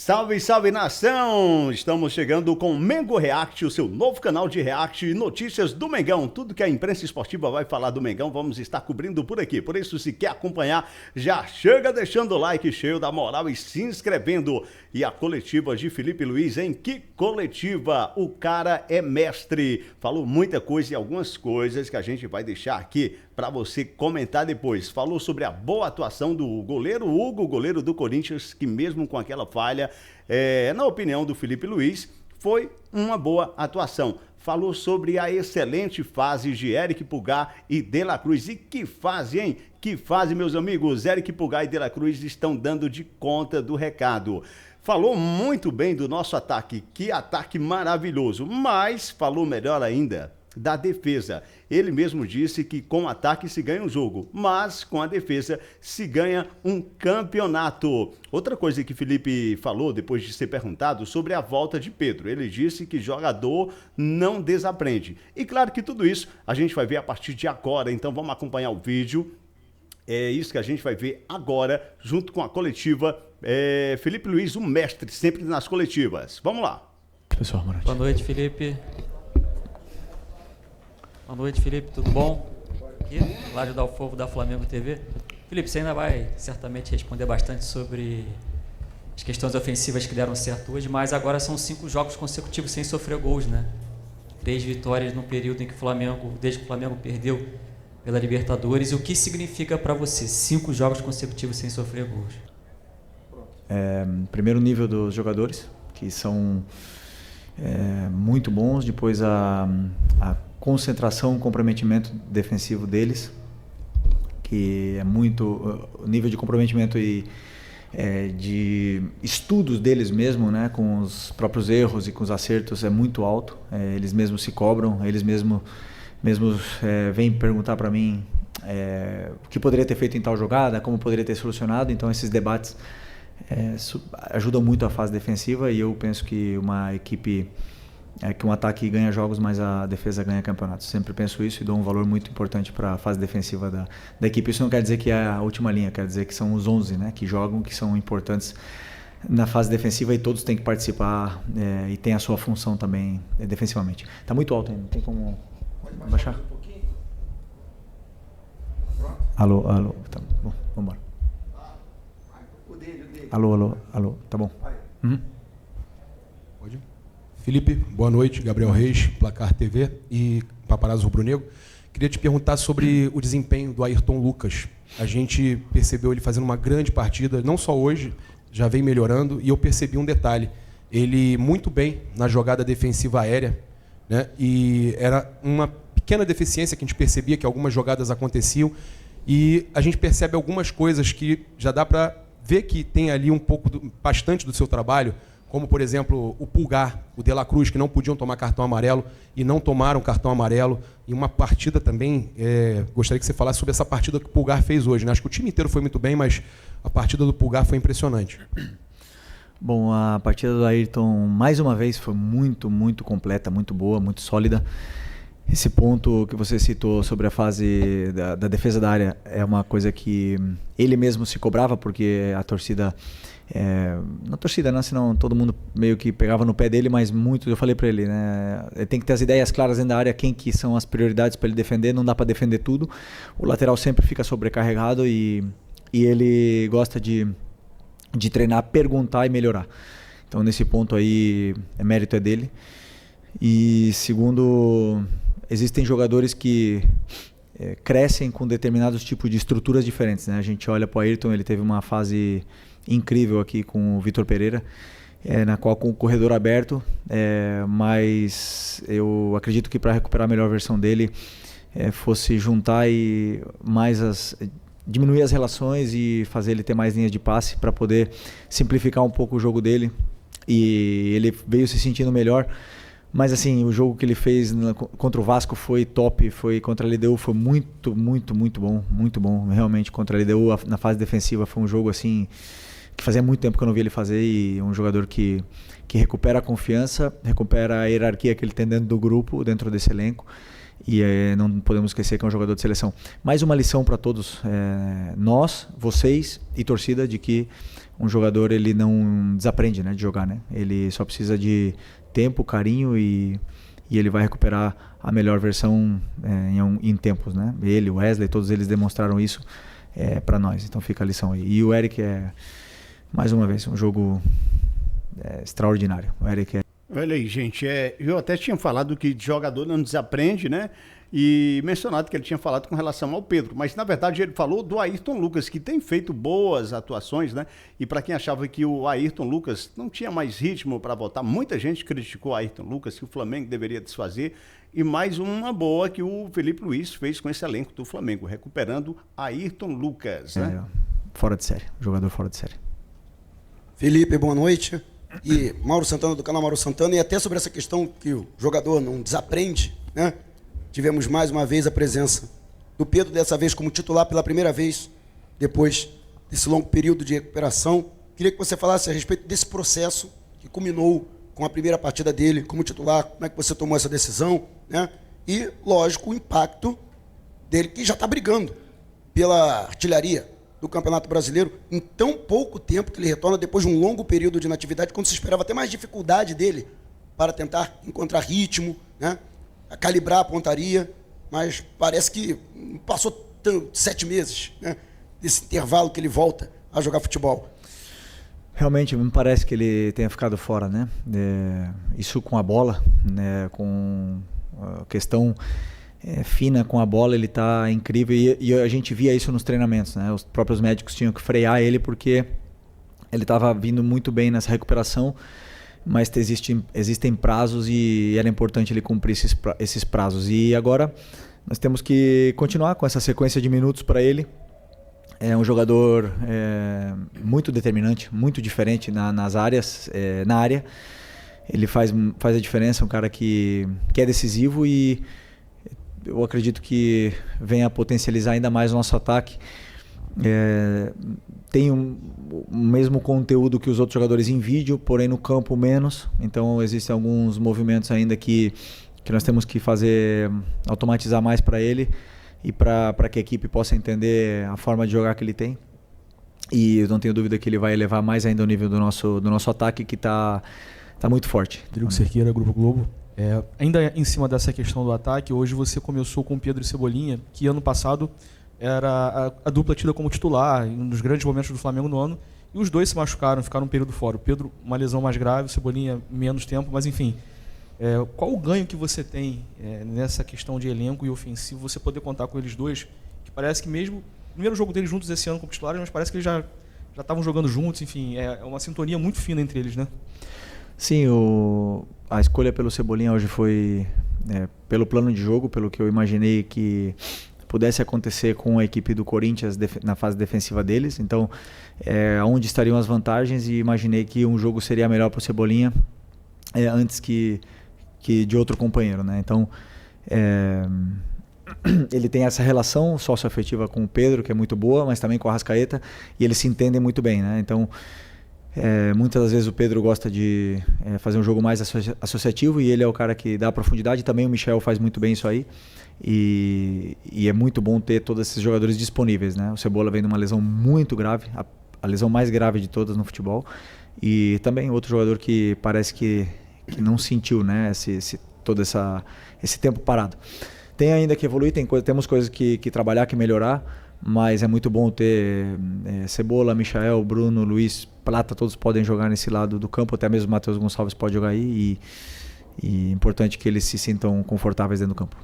Salve, salve nação! Estamos chegando com Mengo React, o seu novo canal de react e notícias do Mengão. Tudo que a imprensa esportiva vai falar do Mengão, vamos estar cobrindo por aqui. Por isso, se quer acompanhar, já chega deixando o like cheio da moral e se inscrevendo. E a coletiva de Felipe Luiz, hein? Que coletiva! O cara é mestre. Falou muita coisa e algumas coisas que a gente vai deixar aqui para você comentar depois. Falou sobre a boa atuação do goleiro Hugo, goleiro do Corinthians, que mesmo com aquela falha, na opinião do Felipe Luiz, foi uma boa atuação. Falou sobre a excelente fase de Éric Pulgar e De La Cruz. E que fase, hein? Que fase, meus amigos. Éric Pulgar e De La Cruz estão dando de conta do recado. Falou muito bem do nosso ataque. Que ataque maravilhoso. Mas falou melhor ainda da defesa. Ele mesmo disse que com ataque se ganha um jogo, mas com a defesa se ganha um campeonato. Outra coisa que Felipe falou depois de ser perguntado sobre a volta de Pedro. Ele disse que jogador não desaprende. E claro que tudo isso a gente vai ver a partir de agora, então vamos acompanhar o vídeo. É isso que a gente vai ver agora, junto com a coletiva. Felipe Luiz, o mestre, sempre nas coletivas. Vamos lá. Pessoal, boa noite, Felipe. Boa noite, Felipe, tudo bom? Aqui, Lário Dalfovo da Flamengo TV. Felipe, você ainda vai certamente responder bastante sobre as questões ofensivas que deram certo hoje, mas agora são 5 jogos consecutivos sem sofrer gols, né? 3 vitórias no período em que desde que o Flamengo perdeu pela Libertadores. E o que significa para você 5 jogos consecutivos sem sofrer gols? Primeiro nível dos jogadores, que são muito bons, depois a concentração, comprometimento defensivo deles, que é muito, o nível de comprometimento e de estudos deles mesmo, né, com os próprios erros e com os acertos é muito alto. Eles mesmos se cobram, eles mesmos vêm perguntar para mim o que poderia ter feito em tal jogada, como poderia ter solucionado. Então esses debates ajudam muito a fase defensiva, e eu penso que uma equipe que um ataque ganha jogos, mas a defesa ganha campeonatos. Sempre penso isso e dou um valor muito importante para a fase defensiva da equipe. Isso não quer dizer que é a última linha, quer dizer que são os 11, né, que jogam, que são importantes na fase defensiva, e todos têm que participar e tem a sua função também defensivamente. Está muito alto ainda, não tem como baixar? Alô, tá bom, vamos embora. Alô, tá bom. Uhum. Pode? Felipe, boa noite. Gabriel Reis, Placar TV e Paparazzo Rubro-Negro. Queria te perguntar sobre o desempenho do Ayrton Lucas. A gente percebeu ele fazendo uma grande partida, não só hoje, já vem melhorando, e eu percebi um detalhe. Ele muito bem na jogada defensiva aérea, né? E era uma pequena deficiência que a gente percebia, que algumas jogadas aconteciam, e a gente percebe algumas coisas que já dá para ver que tem ali bastante do seu trabalho, como, por exemplo, o Pulgar, o De La Cruz, que não podiam tomar cartão amarelo e não tomaram cartão amarelo. E uma partida também, gostaria que você falasse sobre essa partida que o Pulgar fez hoje, né? Acho que o time inteiro foi muito bem, mas a partida do Pulgar foi impressionante. Bom, a partida do Ayrton, mais uma vez, foi muito, muito completa, muito boa, muito sólida. Esse ponto que você citou sobre a fase da defesa da área é uma coisa que ele mesmo se cobrava, porque a torcida... na torcida, não, senão todo mundo meio que pegava no pé dele, mas muito, eu falei para ele, né, ele tem que ter as ideias claras dentro da área, quem que são as prioridades para ele defender, não dá para defender tudo. O lateral sempre fica sobrecarregado e ele gosta de treinar, perguntar e melhorar. Então nesse ponto aí, mérito é dele. E segundo, existem jogadores que crescem com determinados tipos de estruturas diferentes, né? A gente olha para o Ayrton, ele teve uma fase incrível aqui com o Vitor Pereira, na qual com o corredor aberto, mas eu acredito que para recuperar a melhor versão dele fosse juntar e diminuir as relações e fazer ele ter mais linhas de passe para poder simplificar um pouco o jogo dele, e ele veio se sentindo melhor. Mas assim, o jogo que ele fez contra o Vasco foi top, foi contra a LDU, foi muito, muito, muito bom, realmente. Contra a LDU, na fase defensiva, foi um jogo assim que fazia muito tempo que eu não vi ele fazer, e um jogador que recupera a confiança, recupera a hierarquia que ele tem dentro do grupo, dentro desse elenco, E não podemos esquecer que é um jogador de seleção. Mais uma lição para todos, nós, vocês e torcida, de que um jogador ele não desaprende, né, de jogar, né? Ele só precisa de tempo, carinho e ele vai recuperar a melhor versão em tempos, né? Ele, o Wesley, todos eles demonstraram isso para nós. Então fica a lição aí. E o Eric mais uma vez, um jogo extraordinário. O Eric Olha aí, gente, eu até tinha falado que jogador não desaprende, né? E mencionado que ele tinha falado com relação ao Pedro, mas na verdade ele falou do Ayrton Lucas, que tem feito boas atuações, né? E para quem achava que o Ayrton Lucas não tinha mais ritmo para botar, muita gente criticou o Ayrton Lucas, que o Flamengo deveria desfazer. E mais uma boa que o Felipe Luiz fez com esse elenco do Flamengo, recuperando Ayrton Lucas, né? Fora de série, jogador fora de série. Felipe, boa noite. E Mauro Santana, do canal Mauro Santana, e até sobre essa questão que o jogador não desaprende, né? Tivemos mais uma vez a presença do Pedro, dessa vez como titular pela primeira vez, depois desse longo período de recuperação. Queria que você falasse a respeito desse processo que culminou com a primeira partida dele como titular, como é que você tomou essa decisão, né? E, lógico, o impacto dele, que já está brigando pela artilharia do Campeonato Brasileiro em tão pouco tempo que ele retorna depois de um longo período de inatividade, quando se esperava até mais dificuldade dele para tentar encontrar ritmo, né? A calibrar a pontaria, mas parece que passou 7 meses, né? Desse intervalo que ele volta a jogar futebol. Realmente, me parece que ele tenha ficado fora, né? Isso com a bola, né? Com a questão fina com a bola, ele está incrível e a gente via isso nos treinamentos, né? Os próprios médicos tinham que frear ele porque ele estava vindo muito bem nessa recuperação, mas existem prazos e era importante ele cumprir esses prazos. E agora nós temos que continuar com essa sequência de minutos para ele. É um jogador muito determinante, muito diferente nas áreas, na área. Ele faz a diferença, um cara que é decisivo e eu acredito que venha a potencializar ainda mais o nosso ataque. Tem o mesmo conteúdo que os outros jogadores em vídeo, porém no campo menos. Então existem alguns movimentos ainda que nós temos que automatizar mais para ele e para que a equipe possa entender a forma de jogar que ele tem. E eu não tenho dúvida que ele vai elevar mais ainda o nível do nosso ataque, que está muito forte. Rodrigo Cerqueira, Grupo Globo. Ainda em cima dessa questão do ataque, hoje você começou com o Pedro e Cebolinha, que ano passado era a dupla tida como titular, em um dos grandes momentos do Flamengo no ano, e os dois se machucaram, ficaram um período fora. O Pedro, uma lesão mais grave, o Cebolinha, menos tempo, mas enfim. Qual o ganho que você tem nessa questão de elenco e ofensivo, você poder contar com eles dois, que parece que mesmo, o primeiro jogo deles juntos esse ano como titulares, mas parece que eles já estavam jogando juntos, enfim, é uma sintonia muito fina entre eles, né? Sim, a escolha pelo Cebolinha hoje foi pelo plano de jogo, pelo que eu imaginei que pudesse acontecer com a equipe do Corinthians na fase defensiva deles. Então, onde estariam as vantagens, e imaginei que um jogo seria melhor para o Cebolinha antes que de outro companheiro, né? Então, ele tem essa relação socioafetiva com o Pedro, que é muito boa, mas também com a Arrascaeta, e eles se entendem muito bem, né? Então, muitas das vezes o Pedro gosta de fazer um jogo mais associativo e ele é o cara que dá profundidade. Também o Michel faz muito bem isso aí e é muito bom ter todos esses jogadores disponíveis, né? O Cebola vem de uma lesão muito grave, a lesão mais grave de todas no futebol, e também outro jogador que parece que não sentiu, né? Todo esse tempo parado. Tem ainda que evoluir, temos coisas que trabalhar, que melhorar, mas é muito bom ter Cebola, Michael, Bruno, Luiz, Plata, todos podem jogar nesse lado do campo, até mesmo o Matheus Gonçalves pode jogar aí, e é importante que eles se sintam confortáveis dentro do campo.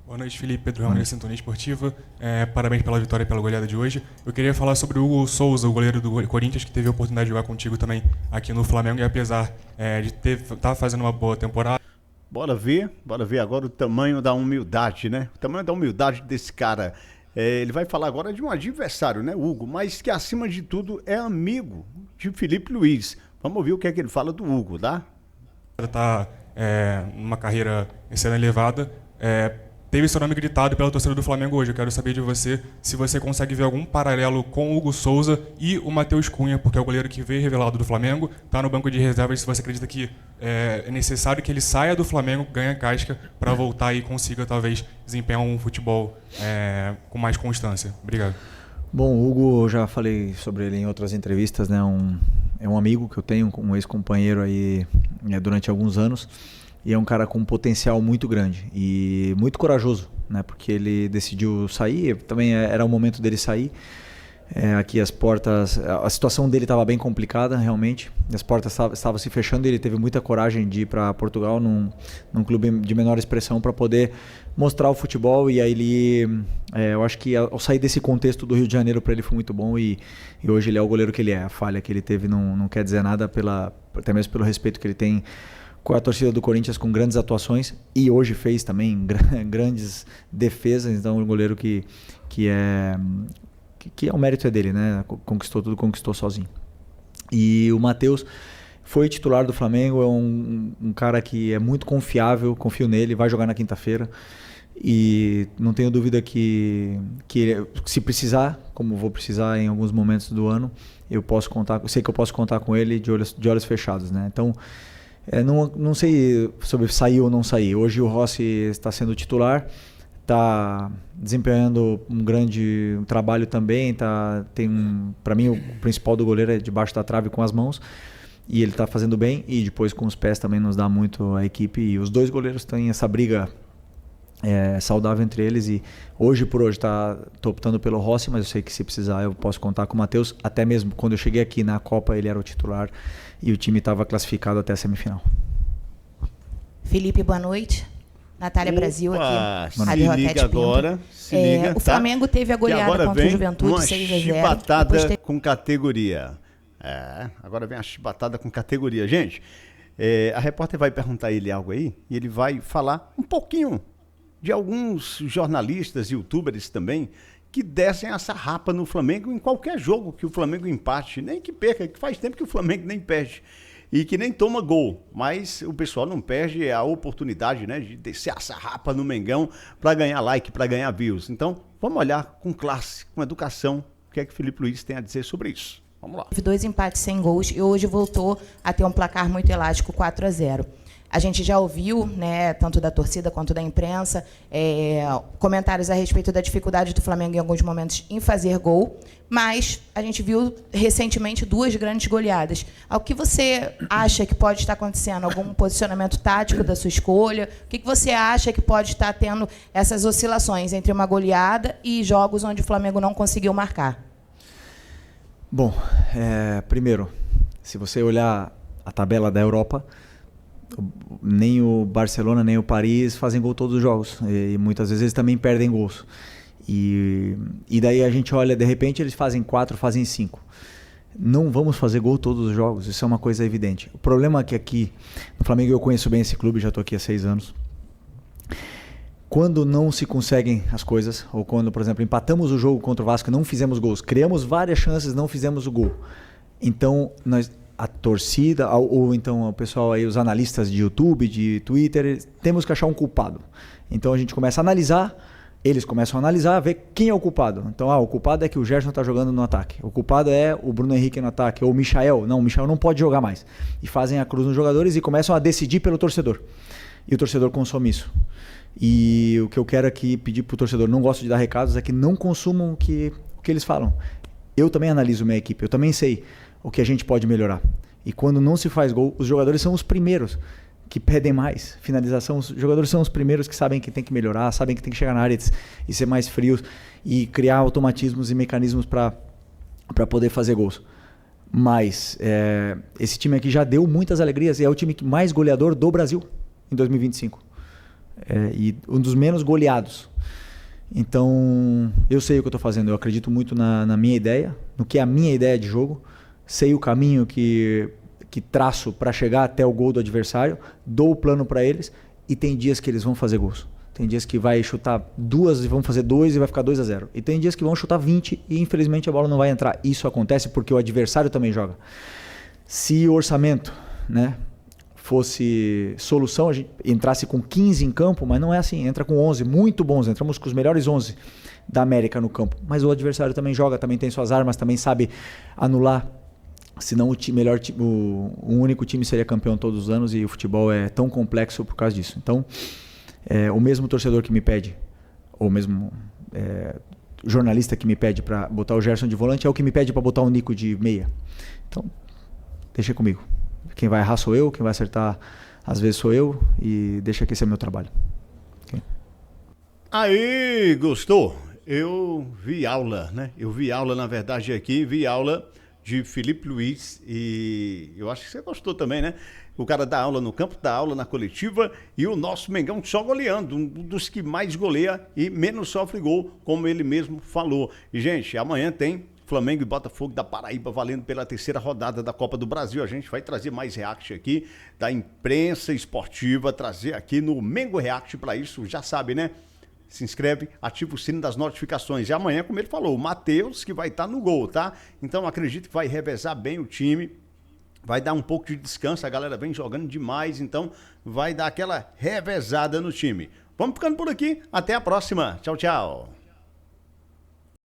Boa noite, Felipe. Pedro Real, Sintonia Esportiva. Parabéns pela vitória e pela goleada de hoje. Eu queria falar sobre o Hugo Souza, o goleiro do Corinthians, que teve a oportunidade de jogar contigo também aqui no Flamengo, e apesar de estar fazendo uma boa temporada. Bora ver agora o tamanho da humildade, né? O tamanho da humildade desse cara. Ele vai falar agora de um adversário, né, Hugo? Mas que, acima de tudo, é amigo de Felipe Luiz. Vamos ouvir o que é que ele fala do Hugo, tá? Está numa carreira sendo elevada. teve seu nome gritado pela torcida do Flamengo hoje. Eu quero saber de você se você consegue ver algum paralelo com o Hugo Souza e o Matheus Cunha, porque é o goleiro que veio revelado do Flamengo, está no banco de reservas, se você acredita que é necessário que ele saia do Flamengo, ganhe casca, para voltar e consiga, talvez, desempenhar um futebol com mais constância. Obrigado. Bom, o Hugo, eu já falei sobre ele em outras entrevistas, né? É um amigo que eu tenho, um ex-companheiro aí durante alguns anos, e é um cara com um potencial muito grande e muito corajoso, né? Porque ele decidiu sair, também era o momento dele sair. Aqui as portas, a situação dele estava bem complicada realmente, as portas estavam se fechando e ele teve muita coragem de ir para Portugal num clube de menor expressão para poder mostrar o futebol. E aí ele, eu acho que ao sair desse contexto do Rio de Janeiro para ele foi muito bom e hoje ele é o goleiro que ele é. A falha que ele teve não quer dizer nada, até mesmo pelo respeito que ele tem com a torcida do Corinthians, com grandes atuações, e hoje fez também grandes defesas. Então um goleiro que o mérito é dele, né? Conquistou sozinho. E o Matheus foi titular do Flamengo, é um cara que é muito confiável, confio nele, vai jogar na quinta-feira. E não tenho dúvida que se precisar, como vou precisar em alguns momentos do ano, eu sei que eu posso contar com ele de olhos fechados, né? Então, não sei sobre sair ou não sair. Hoje o Rossi está sendo titular, está desempenhando um grande trabalho também, para mim o principal do goleiro é debaixo da trave com as mãos, e ele está fazendo bem, e depois com os pés também nos dá muito a equipe, e os dois goleiros têm essa briga saudável entre eles, e hoje por hoje tô optando pelo Rossi, mas eu sei que se precisar eu posso contar com o Matheus. Até mesmo quando eu cheguei aqui na Copa ele era o titular e o time estava classificado até a semifinal. Felipe, boa noite. Natália Brasil aqui. Se liga agora. O Flamengo teve a goleada contra o Juventude 6-0. Chibatada com categoria. Agora vem a chibatada com categoria. Gente, a repórter vai perguntar a ele algo aí e ele vai falar um pouquinho de alguns jornalistas, youtubers também, que descem a sarrapa no Flamengo em qualquer jogo que o Flamengo empate, nem que perca, que faz tempo que o Flamengo nem perde. E que nem toma gol, mas o pessoal não perde a oportunidade, né, de descer a sarrapa no Mengão para ganhar like, para ganhar views. Então, vamos olhar com classe, com educação, o que é que o Felipe Luiz tem a dizer sobre isso. Vamos lá. Teve 2 empates sem gols e hoje voltou a ter um placar muito elástico, 4-0. A gente já ouviu, né, tanto da torcida quanto da imprensa, comentários a respeito da dificuldade do Flamengo em alguns momentos em fazer gol, mas a gente viu recentemente 2 grandes goleadas. O que você acha que pode estar acontecendo? Algum posicionamento tático da sua escolha? O que você acha que pode estar tendo essas oscilações entre uma goleada e jogos onde o Flamengo não conseguiu marcar? Bom, primeiro, se você olhar a tabela da Europa, nem o Barcelona nem o Paris fazem gol todos os jogos, e muitas vezes eles também perdem gols, e daí a gente olha, de repente eles fazem 4, fazem 5. Não vamos fazer gol todos os jogos, isso é uma coisa evidente. O problema é que aqui no Flamengo, eu conheço bem esse clube, já estou aqui há 6 anos, quando não se conseguem as coisas, ou quando, por exemplo, empatamos o jogo contra o Vasco, não fizemos gols, criamos várias chances, não fizemos o gol, então a torcida, ou então o pessoal aí, os analistas de YouTube, de Twitter, temos que achar um culpado. Então a gente começa a analisar, eles começam a analisar, ver quem é o culpado. Então, o culpado é que o Gerson está jogando no ataque. O culpado é o Bruno Henrique no ataque. Ou o Michael. Não, o Michael não pode jogar mais. E fazem a cruz nos jogadores e começam a decidir pelo torcedor. E o torcedor consome isso. E o que eu quero aqui pedir para o torcedor, não gosto de dar recados, é que não consumam o que eles falam. Eu também analiso minha equipe, eu também sei o que a gente pode melhorar. E quando não se faz gol, os jogadores são os primeiros que pedem mais finalização. Os jogadores são os primeiros que sabem que tem que melhorar, sabem que tem que chegar na área e ser mais frios e criar automatismos e mecanismos para poder fazer gols. Mas esse time aqui já deu muitas alegrias e é o time mais goleador do Brasil em 2025. E um dos menos goleados. Então, eu sei o que eu estou fazendo. Eu acredito muito na minha ideia, no que é a minha ideia de jogo. Sei o caminho que traço para chegar até o gol do adversário, dou o plano para eles, e tem dias que eles vão fazer gols. Tem dias que vai chutar 2 e vão fazer 2 e vai ficar 2-0. E tem dias que vão chutar 20 e infelizmente a bola não vai entrar. Isso acontece porque o adversário também joga. Se o orçamento, né, fosse solução, a gente entrasse com 15 em campo, mas não é assim, entra com 11, muito bons, entramos com os melhores 11 da América no campo, mas o adversário também joga, também tem suas armas, também sabe anular, senão o único time seria campeão todos os anos, e o futebol é tão complexo por causa disso. Então, o mesmo torcedor que me pede, ou mesmo jornalista que me pede para botar o Gerson de volante, é o que me pede para botar o Nico de meia. Então, deixa comigo. Quem vai errar sou eu, quem vai acertar às vezes sou eu, e deixa que esse é o meu trabalho. Okay? Aí, gostou? Eu vi aula, né? Eu vi aula, na verdade, aqui, vi aula de Felipe Luiz, e eu acho que você gostou também, né? O cara dá aula no campo, dá aula na coletiva, e o nosso Mengão só goleando, um dos que mais goleia e menos sofre gol, como ele mesmo falou. E, gente, amanhã tem Flamengo e Botafogo da Paraíba valendo pela 3ª rodada da Copa do Brasil. A gente vai trazer mais react aqui da imprensa esportiva, trazer aqui no Mengo React. Para isso, já sabe, né? Se inscreve, ativa o sino das notificações. E amanhã, como ele falou, o Matheus que vai estar no gol, tá? Então acredito que vai revezar bem o time, vai dar um pouco de descanso, a galera vem jogando demais, então vai dar aquela revezada no time. Vamos ficando por aqui, até a próxima. Tchau, tchau.